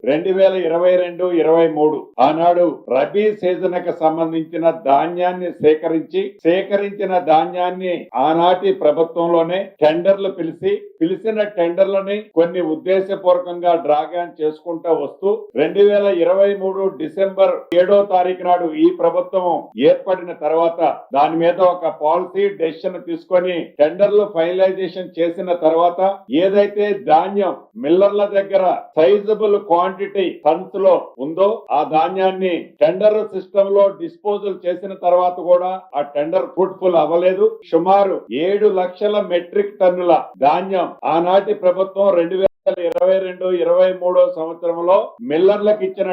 2022-23 ఆనాడు రబీ సీజన్ కి సంబంధించిన ధాన్యాన్ని సేకరించిన ధాన్యాన్ని ఆనాటి ప్రభుత్వంలోనే టెండర్లు పిలిచిన టెండర్లని కొన్ని ఉద్దేశపూర్వకంగా డ్రాగాన్ చేసుకుంటూ వస్తూ 2023 డిసెంబర్ 7వ తారీఖు నాడు ఈ ప్రభుత్వం ఏర్పడిన తర్వాత దాని మీద ఒక పాలసీ డెసిషన్ తీసుకొని టెండర్లు ఫైనలైజేషన్ చేసిన తర్వాత ఏదైతే ధాన్యం మిల్లర్ల దగ్గర సైజబుల్ క్వాంటిటీ టన్స్ లో ఉందో ఆ ధాన్యాన్ని టెండర్ సిస్టమ్ లో డిస్పోజల్ చేసిన తర్వాత కూడా ఆ టెండర్ ఫ్రూట్ఫుల్ అవ్వలేదు. సుమారు 7 లక్షల మెట్రిక్ టన్నుల ధాన్యం ఆనాటి ప్రభుత్వం 2022-23 సంవత్సరంలో మిల్లర్లకు ఇచ్చిన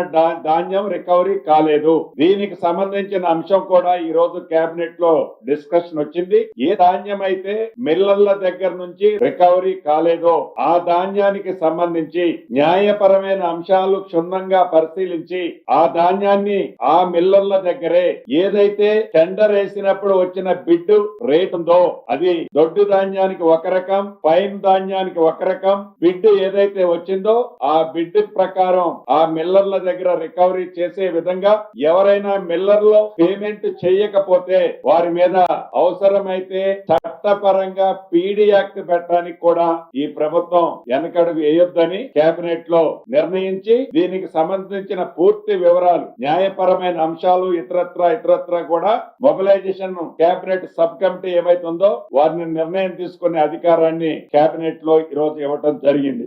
ధాన్యం రికవరీ కాలేదు. దీనికి సంబంధించిన అంశం కూడా ఈ రోజు కేబినెట్ లో డిస్కషన్ వచ్చింది. ఏ ధాన్యం అయితే మిల్లర్ల దగ్గర నుంచి రికవరీ కాలేదో ఆ ధాన్యానికి సంబంధించి న్యాయపరమైన అంశాలు క్షుణ్ణంగా పరిశీలించి ఆ ధాన్యాన్ని ఆ మిల్లర్ల దగ్గరే ఏదైతే టెండర్ వేసినప్పుడు వచ్చిన బిడ్ రేట్ ఉందో అది దొడ్డు ధాన్యానికి ఒక రకం, ఫైన్ ధాన్యానికి ఒక రకం బిడ్ ఏదైతే వచ్చిందో ఆ బిడ్ ప్రకారం ఆ మిల్లర్ల దగ్గర రికవరీ చేసే విధంగా ఎవరైనా మిల్లర్లో పేమెంట్ చేయకపోతే వారి మీద అవసరమైతే చట్టపరంగా పీడీ యాక్ట్ పెట్టడానికి కూడా ఈ ప్రభుత్వం వెనకడుగు వేయొద్దని కేబినెట్ లో నిర్ణయించి దీనికి సంబంధించిన పూర్తి వివరాలు న్యాయపరమైన అంశాలు ఇతరత్ర కూడా మొబిలైజేషన్ కేబినెట్ సబ్ కమిటీ ఏమైతుందో వారిని నిర్ణయం తీసుకునే అధికారాన్ని కేబినెట్ లో ఈ రోజు ఇవ్వటం జరిగింది.